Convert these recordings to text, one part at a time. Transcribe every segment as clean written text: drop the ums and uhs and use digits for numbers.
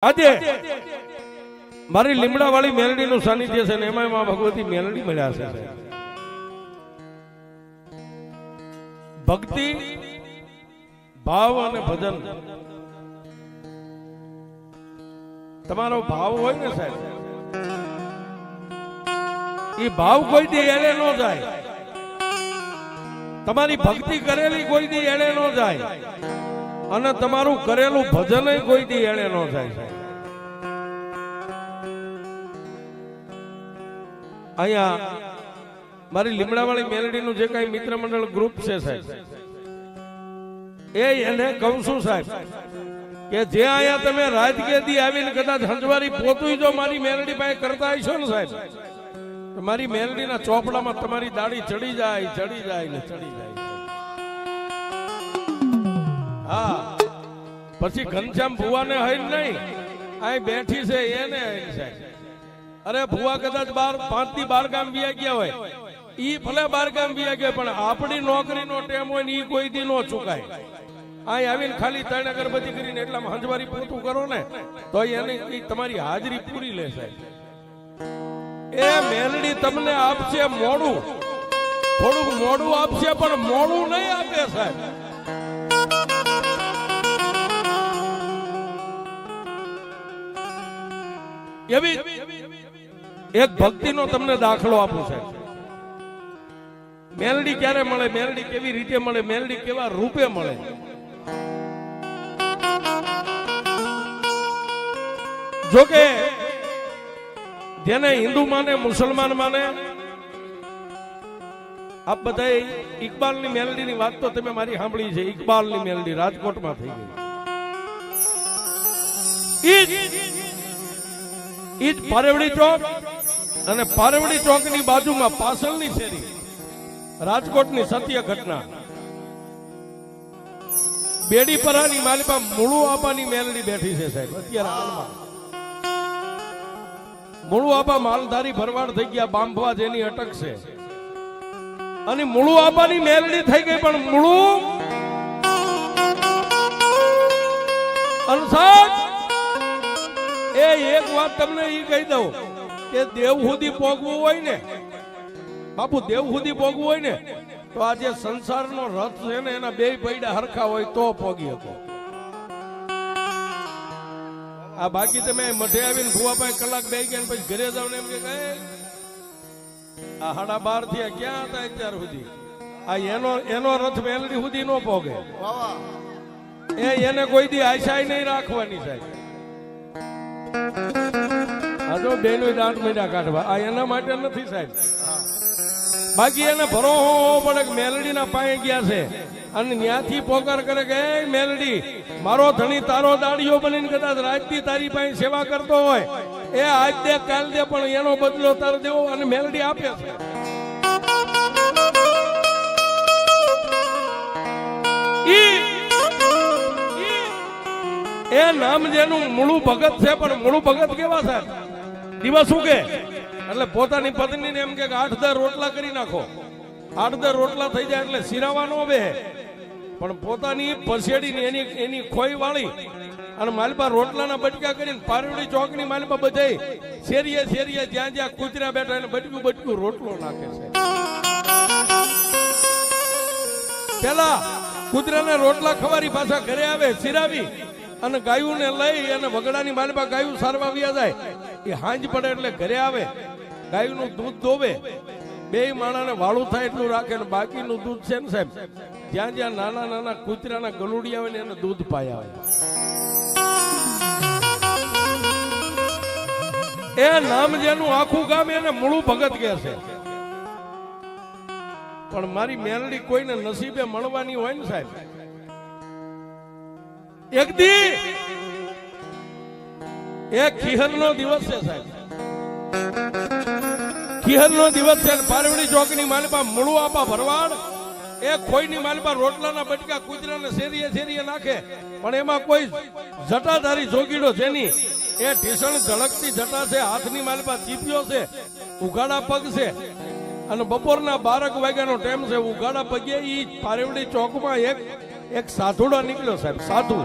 આજે મારી લીમડા વાળી મેલડી નું સાનિધ્ય છે ને એમાં માં ભગવતી મેલડી મળ્યા છે ભક્તિ ભાવ અને ભજન તમારો ભાવ હોય ને સાહેબ એ ભાવ કોઈ દી એળે ન જાય તમારી ભક્તિ કરેલી કોઈ દી એળે ન જાય અને તમારું કરેલું ભજન કોઈ દી એળે ન જાય અહીંયા મારી લીમડાવાળી મેલડીનું જે કઈ મિત્ર મંડળ ગ્રુપ છે સાહેબ એને કહું છું સાહેબ કે જે અહીંયા તમે રાત કેદી આવીને કદાચ હંજવારી પોતું જો મારી મેલડી પાસે કરતા હશો ને સાહેબ મારી મેલડીના ચોપડામાં તમારી દાઢી ચડી જાય ચડી જાય ને ચડી જાય. હા પછી ઘનશ્યામ ભુવાને હઈ નહીં અહીં બેઠી છે એને હઈ સાહેબ. અરે ભુવા કદાચ 5 થી 12 ગામ વ્યા ગયા હોય ઈ ભલે 12 ગામ વ્યા ગયા પણ આપણી નોકરીનો ટેમ હોય ને ઈ કોઈ દી નો ચૂકાય. અહીં આવીને ખાલી 3 અગરબત્તી કરીને એટલામાં હંજવારી પૂરું કરો ને તો એની તમારી હાજરી પૂરી લે સાહેબ. એ મેલડી તમને આપશે મોડું, થોડુંક મોડું આપશે પણ મોડું નહીં આપે સાહેબ. એવી એક ભક્તિનો તમને દાખલો આપું સાહેબ. મેલડી ક્યારે મળે, મેલડી કેવી રીતે મળે, મેલડી કેવા રૂપે મળે. જોકે જેને હિન્દુ માને મુસલમાન માને આપ બધા ઇકબાલની મેલડીની વાત તો તમે મારી સાંભળી છે. ઇકબાલની મેલડી રાજકોટમાં થઈ ગઈ. ઈ જ પારેવડી ચોક અને પારેવડી ચોકની બાજુમાં પાસલની શેરી રાજકોટની સત્ય ઘટના. બેડીપરાની માલિપા મુળુ આબાની મેલડી બેઠી છે સાહેબ. અત્યારે હાલમાં મુળુ આબા માલધારી ભરવાડ થઈ ગયા, બાંભવા જેની અટક છે અને મુળુ આબાની મેલડી થઈ ગઈ. પણ મુળુ અનસાદ એક વાત તમને ઈ કહી દઉં કે દેવ સુધી પોગવું હોય ને બાપુ, દેવ સુધી પોગવું હોય ને તો આ જે સંસારનો રથ છે ને એના 2 પૈડા હરખા હોય તો પોગી શકો. આ બાકી તમે મઢે આવીને ભુવા પાસે કલાક બે ગયા પછી ઘરે જાવ ને એમ કે આ 12:30 થયા ક્યાં હતા અત્યાર સુધી. આ એનો રથ મેલડી સુધી નો પોગે. એને કોઈ દી આશા નહીં રાખવાની સાહેબ. આ જો બેનો દાંત મેડા કાઢવા આ એના માટે નથી સાહેબ. બાકી એને ભરોહો પડે કે મેલડીના પાયે ગયા છે અને ત્યાંથી પોકાર કરે કે એ મેલડી મારો ધણી તારો દાડીઓ બનીને કદાચ રાજથી તારી પાસે સેવા કરતો હોય એ આજ દે કાલ દે પણ એનો બદલો તાર દેવો અને મેલડી આપે છે. એ નામ જેનું મૂળું ભગત છે પણ મૂળું ભગત કેવા છે દિવસ શું કે એટલે પોતાની પત્નીને એમ કે 8-10 રોટલા કરી નાખો. 8-10 રોટલા થઈ જાય એટલે સિરાવાનો બે પણ પોતાની પસેડી એની ખોઈ વાળી અને માલપા રોટલાના બટકા કરીને પારેવડી ચોકની માલપા બધાય શેરીએ શેરીએ જ્યાં જ્યાં કૂતરા બેઠા એને બટકું બટકું રોટલો નાખે છે. પેલા કૂતરાને રોટલા ખવારી પાછા ઘરે આવે સિરાવી અને ગાયું ને લઈ અને વગડાની માલપા ગાયું સારવા વ્યા જાય. એ હાંજ પડે એટલે ઘરે આવે ગાયું નું દૂધ દોવે 2 માણાને વાળું થાય એટલું રાખે ને બાકીનું દૂધ છે ને સાહેબ જ્યાં જ્યાં નાના નાના કૂતરાના ગલુડી આવે ને એને દૂધ પાય આવે. એ નામ જેનું આખું ગામ એને મૂળું ભગત કહે છે. પણ મારી મેલડી કોઈને નસીબે મળવાની હોય ને સાહેબ એક દી એક ખીહરનો દિવસ છે સાહેબ. ખીહરનો દિવસ છે. પારેવડી ચોકની માલપા મુળુ આપા ભરવાડ એ ખોઈની માલપા રોટલાના બટકા કૂતરાને શેરીએ શેરીએ નાખે પણ એમાં કોઈ જટાધારી જોગીડો જેની એ ઢીસણ ઝળકતી જટા છે, હાથની માલપા ચીપિયો છે, ઉઘાડા પગ છે અને બપોરના 12 વાગ્યાનો ટાઈમ છે. ઉઘાડા પગે ઈ પારેવડી ચોકમાં એક સાધુડો નીકળ્યો સાહેબ. સાધુ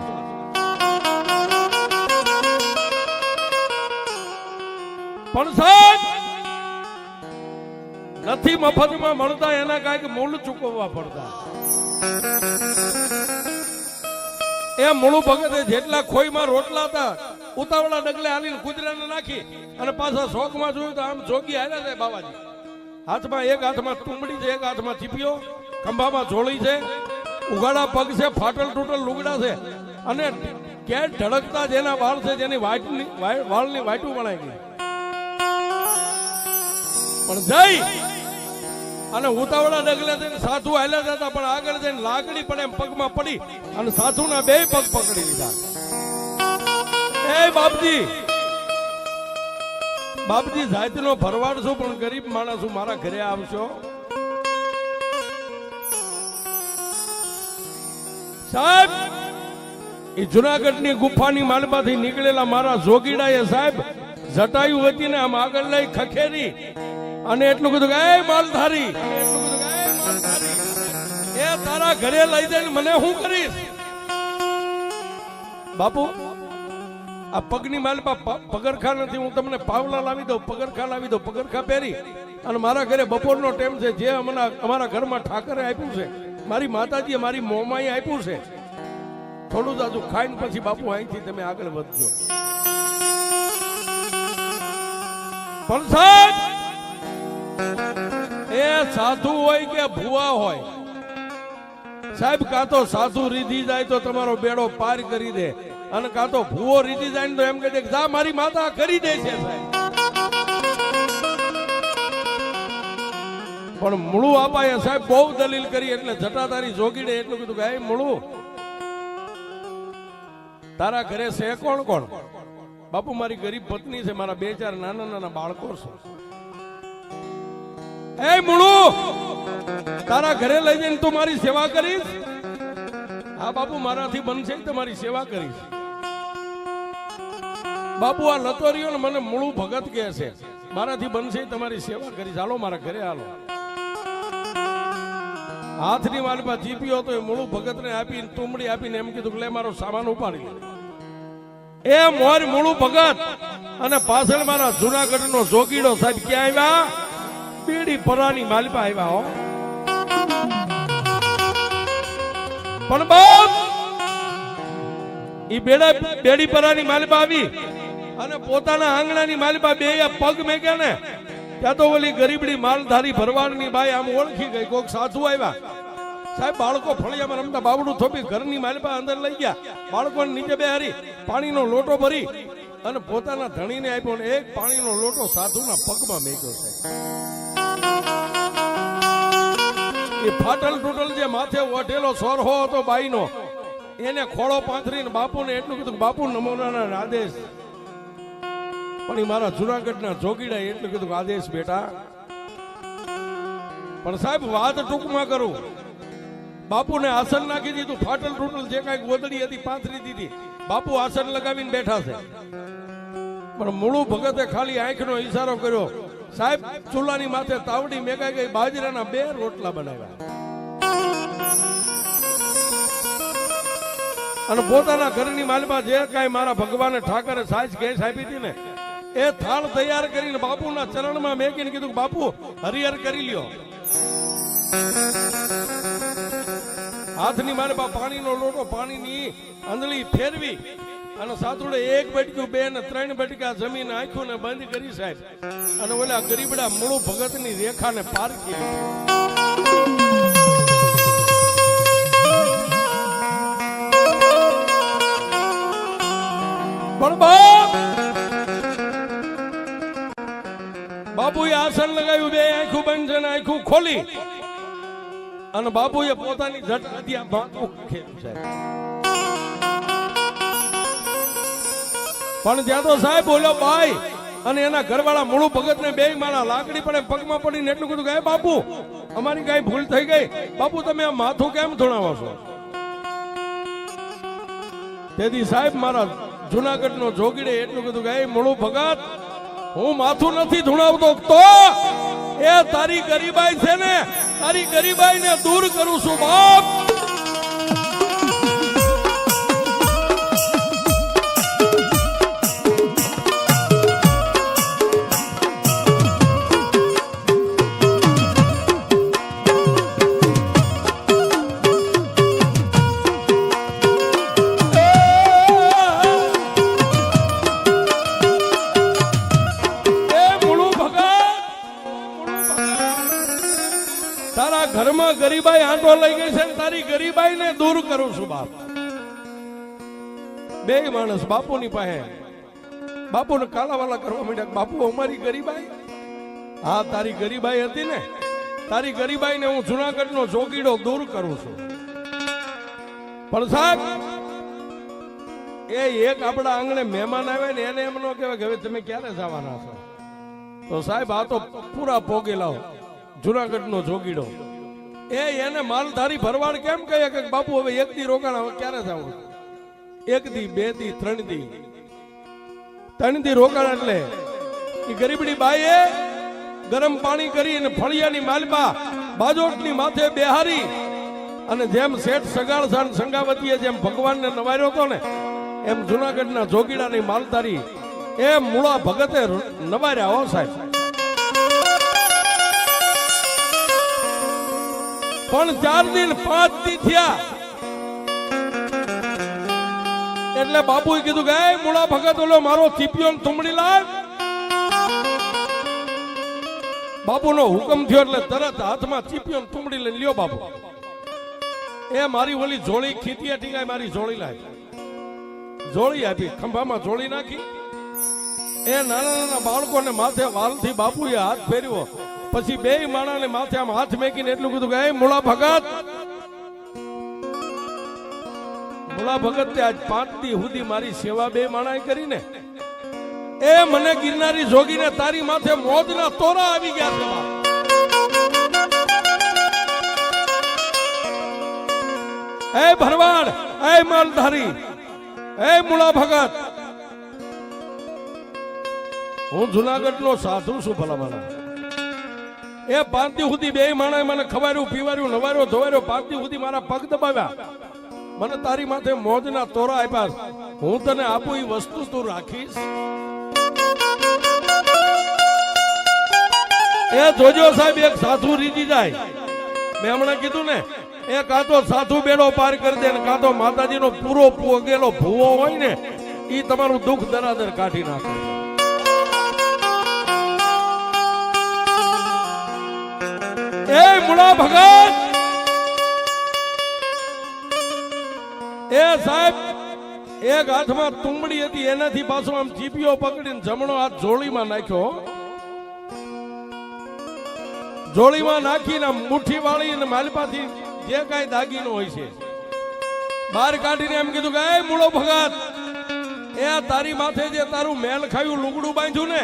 પણ સાહેબ નથી મફતમાં મળતા, એના કાંઈક મૂળ ચૂકવવા પડતા. એ મૂળ ભગતે જેટલા ખોઈમાં રોટલા હતા ઉતાવળા ડગલે હાલીને કુતરાને નાખી અને પાછા શોખમાં જોયું તો આમ જોગી આવ્યા છે બાબાજી. હાથમાં એક હાથમાં તુંબડી છે, એક હાથમાં ચીપિયો, ખંભામાં જોળી છે, ઉઘાડા પગ છે, ફાટલ તૂટલ લુગડા છે અને કેટ ધડકતા જેના વાળ છે જેની વાળની વાટું વણાઈ ગઈ. પણ જઈ અને ઉતાવળા ડગલે જઈને સાધુ હાલ્યા જતા, પણ આગળ જઈને લાકડી પડે એમ પગમાં પડી અને સાધુના બે પગ પકડી લીધા. એ બાપજી, બાપજી જાતિનો ભરવાડ છું પણ ગરીબ માણસ છું, મારા ઘરે આવશો? સાહેબ એ જુનાગઢની ગુફાની માલમાંથી નીકળેલા મારા જોગીડાએ સાહેબ જટાયું હતી ને આમ આગળ લઈ ખખેરી અને એટલું કીધું કે એ માલધારી, એ તારા ઘરે લઈ જઈને મને શું કરીશ? બાપુ આ પગની માલપા પગરખા નથી, હું તમને પાવલા લાવી દઉં, પગરખા લાવી દઉં, પગરખા પહેરી અને મારા ઘરે બપોરનો ટાઈમ છે, જે અમારા ઘરમાં ઠાકરે આપ્યું છે, મારી માતાજીએ મારી મોમાએ આપ્યું છે, થોડું જાજુ ખાઈને પછી બાપુ અહીંથી તમે આગળ વધજો. પણ સાહેબ એ સાધુ હોય કે ભુવા હોય સાહેબ, કાં તો સાધુ રીધી જાય તો તમારો બેડો પાર કરી દે અને કાં તો ભૂવો રીધી જાય ને તો એમ કહે છે જા મારી માતા કરી દે છે સાહેબ. પણ મૂળું આપાએ સાહેબ બહુ દલીલ કરી એટલે જટાધારી જોગીડે એટલું કીધું કે મૂળું તારા ઘરે છે કોણ કોણ? બાપુ મારી ગરીબ પત્ની છે, મારા 2-4 નાના નાના બાળકો છે. એ મૂળું તારા ઘરે લઈ જઈને તું મારી સેવા કરીશ? હા બાપુ મારાથી બનશે તમારી સેવા કરીશ. બાપુ આ લતોરીઓ ને મને મૂળું ભગત કહે છે, મારાથી બનશે તમારી સેવા કરીશ, હાલો મારા ઘરે હાલો. હાથની વાલમાં ચીપ્યો હતો એ મૂળું ભગત ને આપીને તુંબડી આપીને એમ કીધું કે લે મારો સામાન ઉપાડી લે. એ મોર મૂળું ભગત અને પાછળ મારા જુનાગઢ નો જોગીડો સાહેબ ક્યાં આવ્યા? બેડી પરાની માલપા આવ્યા હો. પણ બાપ ઈ બેડી પરાની માલપા આવી અને પોતાના આંગણાની માલપા બે પગ મેક્યા ને ત્યાં તો ઓલી ગરીબડી માલધારી ભરવાડની બાઈ આમ ઓળખી ગઈ, કોક સાધુ આવ્યા. સાહેબ બાળકો ફળિયામાં રમતા બાવડું થોપી ઘરની માલપા અંદર લઈ ગયા, બાળકોને નીચે બેહારી પાણીનો લોટો ભરી અને પોતાના ધણીને આપ્યો ને એક પાણીનો લોટો સાધુના પગમાં મેક્યો છે. એ ફાટલ તૂટલ જે માથે ઓઢેલો સોરહો હતો બાઈનો એને ખોળો પાથરીને બાપુને એટલું કીધું બાપુ નમોના આદેશ. પણ એ મારા જુનાગઢના જોગીડા એટલું કીધું આદેશ બેટા. પણ સાહેબ વાત ટૂંકમાં કરું, બાપુને આસન નાખી દીધું, ફાટલ તૂટલ જે કાંઈક ગોદડી હતી પાથરી દીધી, બાપુ આસન લગાવીને બેઠા છે. પણ મૂળું ભગતે ખાલી આંખનો ઈશારો કર્યો, સાહેબ ચૂલાની માથે તાવડી મેકાઈ ગઈ, બાજરાના 2 રોટલા બનાવ્યા અને પોતાના ઘરની માલમાં જે કાંઈ મારા ભગવાને ઠાકરે સાજ ગેસ આપી હતી ને એ થાળ તૈયાર કરીને બાપુના ચરણમાં મેકીને કીધું બાપુ હરિહર કરી લ્યો. હાથની માલમાં પાણીનો લોટો પાણીની અંદળી ફેરવી અને સાતુડે 1 બટકું 2 ને 3 બટકા જમીન આંખ્યું ને બંધ કરી સાહેબ અને ઓલા ગરીબડા મૂળું ભગતની રેખાને પાર કરી. પણ બાપુએ આસન લગાવ્યું, 2 આંખું બંધ છે ને આંખું ખોલી અને બાપુએ પોતાની ઝટકાથી આ માથું ખેલ્યું સાહેબ. પણ ત્યાં તો સાહેબ બોલ્યો ભાઈ અને એના ઘરવાળા મૂળું ભગત ને 2 માળા લાકડી પડે પગમાં પડીને એટલું કીધું કે બાપુ અમારી કઈ ભૂલ થઈ ગઈ, બાપુ તમે આ માથું કેમ ધોણાવો છો? તેથી સાહેબ મારા જુનાગઢ નો જોગીડે એટલું કીધું કે મૂળું ભગત હું માથું નથી ધુણાવતો, તો એ તારી ગરીબાઈ છે ને તારી ગરીબાઈ ને દૂર કરું છું બાપ. ઘરમાં ગરીબાઈ આંટો લઈ ગઈ છે ને તારી ગરીબાઈ ને દૂર કરું છું બાપ. બે માણસ બાપુની પાસે બાપુને કાલાવાલા કરવા માંડ્યા. બાપુ અમારી ગરીબાઈ, હા તારી ગરીબાઈ હતી ને, તારી ગરીબાઈ ને હું જુનાગઢનો જોગીડો દૂર કરું છું. પણ સાહેબ એ એક આપણા આંગણે મહેમાન આવે ને એને એમ ન કહેવાય કે હવે તમે ક્યારે જવાના છો. તો સાહેબ આ તો પૂરા પોગી લાવો જુનાગઢનો જોગીડો. એને માલધારી ભરવાડ કેમ કહે કે બાપુ હવે એક દી રોકાણ, હવે ક્યારે જવું? એક દી, બે દી, ત્રણ દી રોકાણ. એટલે એ ગરીબડી બાઈએ ગરમ પાણી કરી અને ફળિયાની માલપા બાજોટની માથે બેહારી અને જેમ શેઠ સગાળ સંગાવતીએ જેમ ભગવાનને નવાર્યો હતો ને એમ જુનાગઢના જોગીડાની માલધારી એ મૂળા ભગતે નવાર્યા. હો સાહેબ, પણ 4 દિન 5 દી થયા એટલે બાપુએ કીધું કે મૂળા ભગત ઓલો મારો ચીપિયો તુંબડી લાવ. બાપુનો હુકમ થયો એટલે તરત હાથમાં ચીપિયો તુંબડી લઈને લ્યો બાપુ. એ મારી ઓલી જોળી ખીતીએ ટીકાય મારી જોળી લાવી, જોળી આપી, ખંભામાં જોળી નાખી. એ નાના નાના બાળકોને માથે વાલથી બાપુએ હાથ ફેર્યો. પછી બે માણાને માથે આમ હાથ મેકીને એટલું કીધું કે મૂળા ભગત, મૂળા ભગત આજ 5 દી સુધી મારી સેવા બે માણાએ કરીને એ મને ગિરનારી જોગીને તારી માથે મોજના તોરા આવી ગયા છે. એ ભરવાડ, એ માલધારી, એ મૂળા ભગત, હું જુનાગઢનો સાધુ છું ભલામણા. એ 5 દી સુધી બે માણાએ મને ખવાર્યું, પીવાર્યું, નવાર્યો, ધોવાર્યો. 5 દી સુધી મારા પગ દબાવ્યા, મને તારી માથે મોજના તોરા આપ્યા. હું તને આપું એ વસ્તુ તું રાખીશ? એ જોજો સાહેબ, એક સાધુ રીજી જાય. મેં હમણાં કીધું ને, એ કાં તો સાધુ બેડો પાર કરી દે ને કાં તો માતાજીનો પૂરો પોગેલો ભૂવો હોય ને એ તમારું દુઃખ દરાદર કાઢી નાખે. એ મૂળા ભગત, એ સાહેબ એક હાથમાં તુંબડી હતી એનાથી પાછો આમ ચીપિયો પકડીને જમણો હાથ જોડીમાં નાખ્યો. જોડીમાં નાખીને મુઠ્ઠી વાળી અને માલપાથી જે કાંઈ દાગીનો હોય છે બહાર કાઢીને એમ કીધું કે એ મૂળો ભગત, એ તારી માથે જે તારું મેલ ખાયું લુગડું બાંધ્યું ને,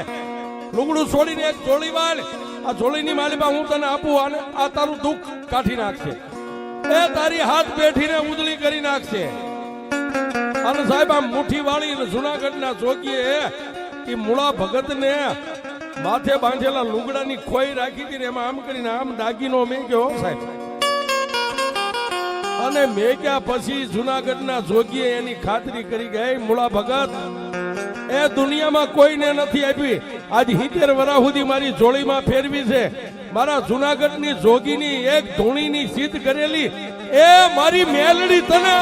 લુગડું છોડીને એક જોડી વાળ, આ જોડીની માલિપા હું તને આપું અને આ તારું દુઃખ કાઢી નાખશે. એ તારી હાથ પેઠીને ઉજળી કરી નાખશે. અને સાહેબ આમ મુઠ્ઠી વાળી જુનાગઢના જોગીએ એ મૂળા ભગતને માથે બાંધેલા લુગડાની ખોઈ રાખી હતી ને એમાં આમ કરીને આમ દાગીનો મેક્યો સાહેબ. અને મેક્યા પછી જુનાગઢના જોગીએ એની ખાતરી કરી ગઈ મૂળા ભગત એ દુનિયામાં કોઈને નથી આપી. આજ 70 વર્ષ સુધી મારી જોડીમાં ફેરવી છે. મારા જુનાગઢની જોગીની એક ધૂણીની સિદ્ધ કરેલી એ મારી મેલડી તને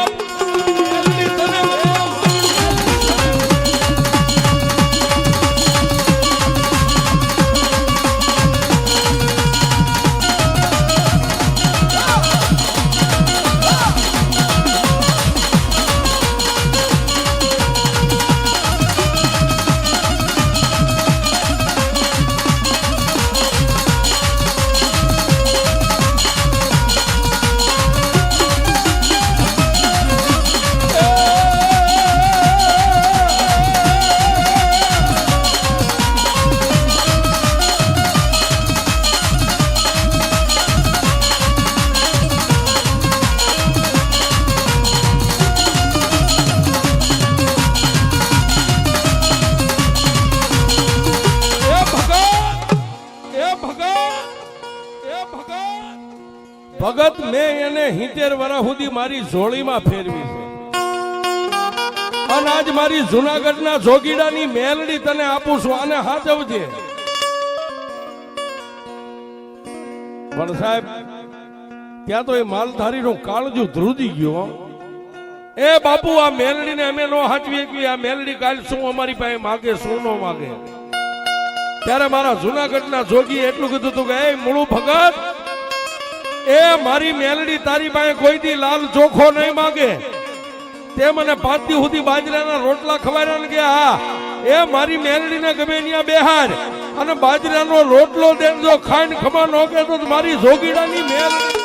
ભગત મેં એને 70 વર્ષ સુધી મારી જોડીમાં ફેરવી છે. અને આજ મારી જુનાગઢના જોગીડાની મેલડી તને આપું છું, આને હાચવજે. પણ સાહેબ ત્યાં તો એ માલધારીનું કાળજું ધ્રુજી ગયો. એ બાપુ આ મેલડીને અમે નો હાચવી કે આ મેલડી કાલ શું અમારી પાસે માગે શું નો માગે. ત્યારે મારા જુનાગઢના જોગીએ એટલું કીધું હતું કે એ મૂળું ભગત, એ મારી મેલડી તારી પાસે કોઈ દી લાલ ચોખો નહીં માંગે. તે મને 5 દી સુધી બાજરાના રોટલા ખવાડ્યા ને કે હા એ મારી મેલડીને ગમે ત્યાં બેહાર અને બાજરાનો રોટલો દેજો ખાઈને ખમા ન કે તો મારી જોગીડાની મેલડી.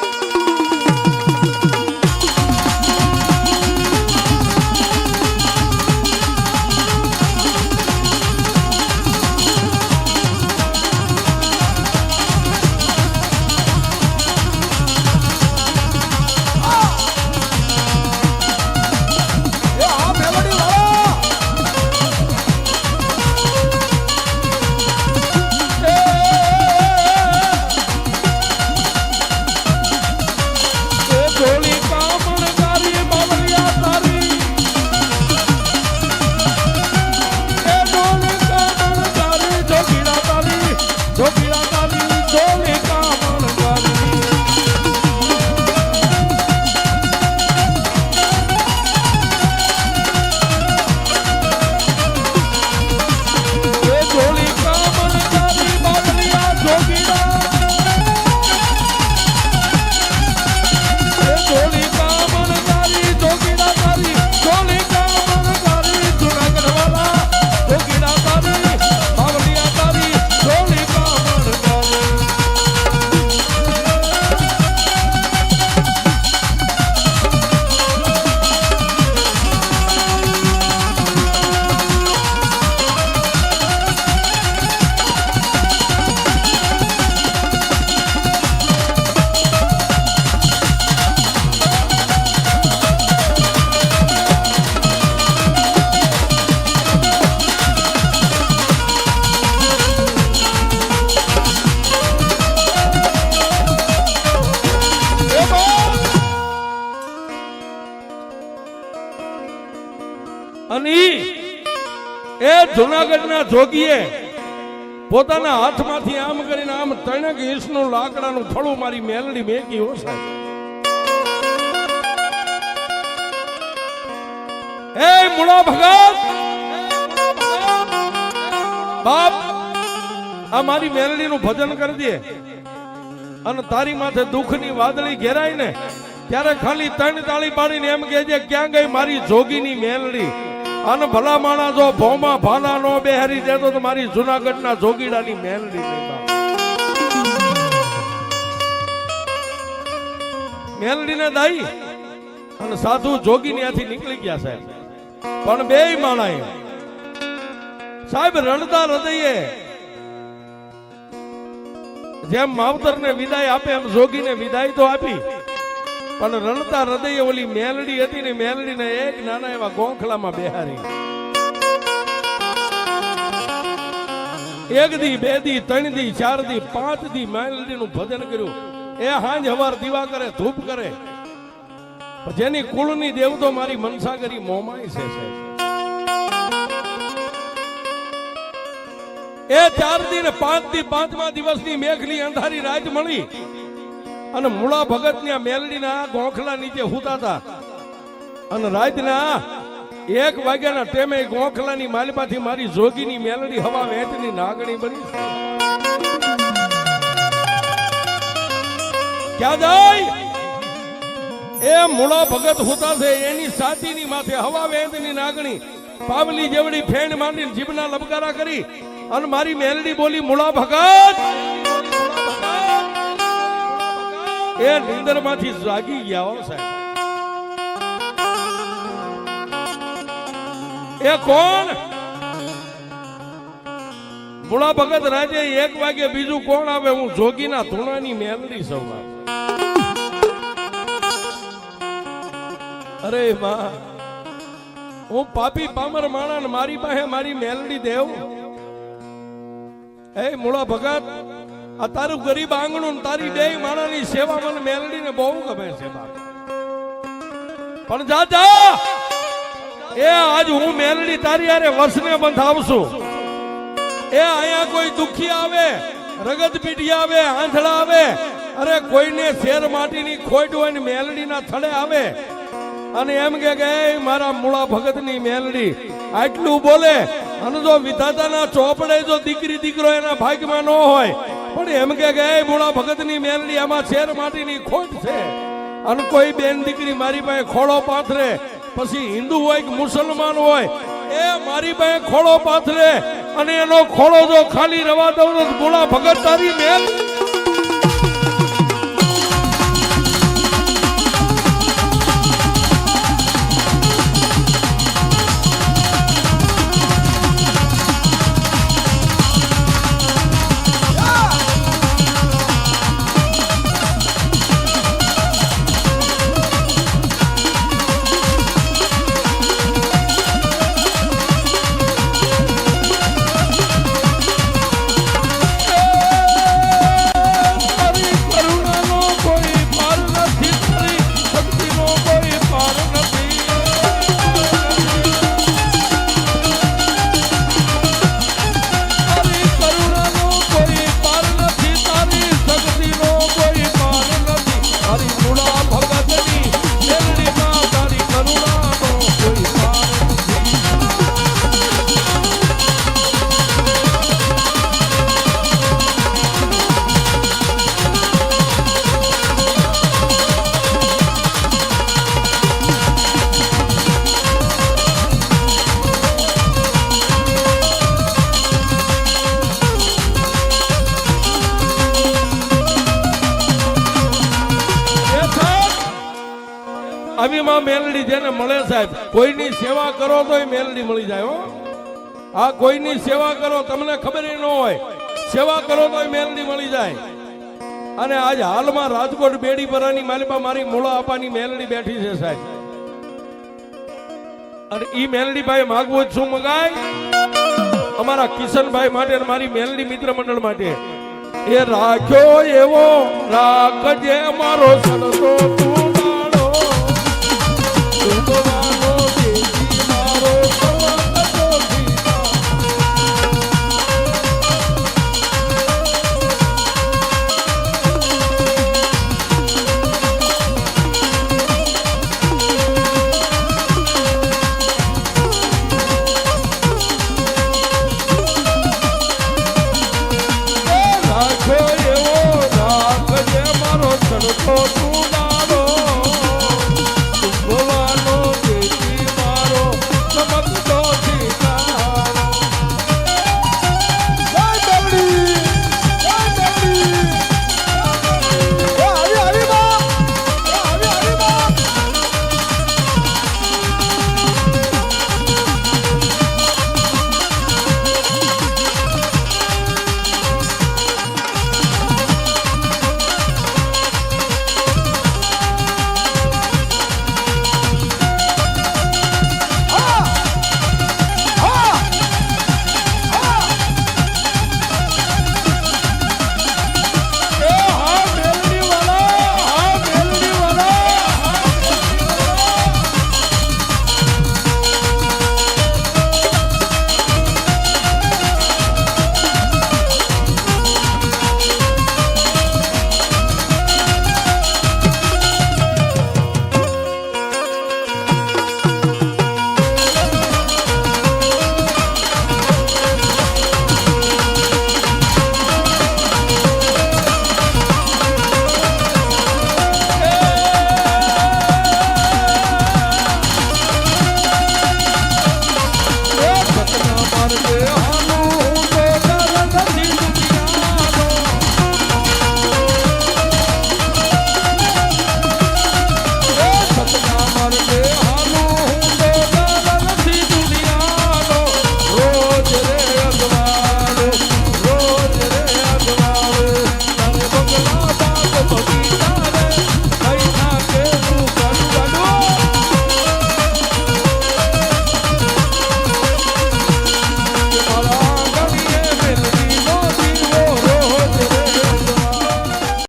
જુનાગઢના જોગીએ પોતાના હાથમાંથી આમ કરીને આમ 3 ઇંચનું લાકડાનું થળું મારી મેલડી મેકી હો સાહેબ. એ મુળા ભગત બાપ આ મારી મેલડીનું ભજન કરી દે અને તારી માથે દુઃખની વાદળી ઘેરાય ને ત્યારે ખાલી 3 તાળી પાડીને એમ કહેજે ક્યાં ગઈ મારી જોગીની મેલડી. અને ભલા માણા જો ભોમાં ભાલા નો બેહારી દેતો તો મારી જુનાગઢના જોગીડાની મેલડી મેલડીને દાઈ અને સાધુ જોગી ત્યાંથી નીકળી ગયા સાહેબ. પણ બે માણાએ સાહેબ રણતા હૃદયે જેમ માવતરને વિદાય આપે એમ જોગીને વિદાય તો આપી. પણ રણતા હૃદયે ઓલી મેલડી હતી ને મેલડીને એક નાના એવા ગોખલામાં બેહારી. 1 દી 2 દી 3 દી 4 દી 5 દી મેલડીનું ભજન કર્યું. એ હાંજ હવાર દીવા કરે ધૂપ કરે. જેની કુળની દેવતો મારી મનસાગરી મોમાય છે. એ 4 દી ને 5 દી 5મા દિવસની મેઘની અંધારી રાત મળી અને મુળા ભગત ની મેલડીના ગોખલા નીચે હુતા હતા. અને રાતના 1 વાગ્યાના ટેમે ગોખલાની માલપાથી મારી જોગીની મેલડી હવા વેચની નાગણી બની. ક્યાં જાય એ મુળા ભગત હુતા છે એની છાતીની માથે હવા વેચની નાગણી પાવલી જેવડી ફેણ માંડીને જીભના લબકારા કરી અને મારી મેલડી બોલી મુળા ભગત. એ નિંદર માંથી જાગી ગયા હો સાહેબ. એ કોણ મુળા ભગત રાજે 1 વાગે બીજું કોણ આવે? હું જોગીના ધૂણાની મેલડી સૌ. અરે માં હું પાપી પામર માણા મારી પાસે મારી મેલડી દેવ. એ મુળા ભગત આ તારું ગરીબ આંગણું તારી 2 માણાની સેવા મને મેલડીને બહુ ગમે છે બાપ. પણ જાજા એ આજ હું મેલડી તારી હારે વર્ષને બંધાવશું. એ અહીંયા કોઈ દુખી આવે, રગત પીઢી આવે, આંધળા આવે, અરે કોઈને શેર માટીની ખોટ હોય ને મેલડીના થડે આવે અને એમ કે મારા મુળા ભગતની મેલડી આટલું બોલે અને જો વિધાતાના ચોપડે જો દીકરી દીકરો એના ભાગ્યમાં ન હોય પણ એમ કે ગયે ભોળા ભગતની મેલડી આમાં શેર માટીની ખોટ છે અને કોઈ બેન દીકરી મારી પાસે ખોળો પાથરે, પછી હિન્દુ હોય કે મુસલમાન હોય, એ મારી પાસે ખોળો પાથરે અને એનો ખોળો જો ખાલી રવા દઉં તો ભોળા ભગત તારી મેલ આવીમાં મેલડી જેને મળે સાહેબ, કોઈની સેવા કરો તો મેલડી મળી જાય હો. આ કોઈની સેવા કરો, તમને ખબર ન હોય, સેવા કરો તો મેલડી મળી જાય. અને આજ હાલમાં રાજકોટ બેડી પરાની માલિપા મારી મોળા આપાની મેલડી બેઠી છે સાહેબ. અને ઈ મેલડી ભાઈ માગવું શું મગાય અમારા કિશનભાઈ માટે અને મારી મેલડી મિત્ર મંડળ માટે. એ રાખ્યો એવો રાખજે મારો સલતો તું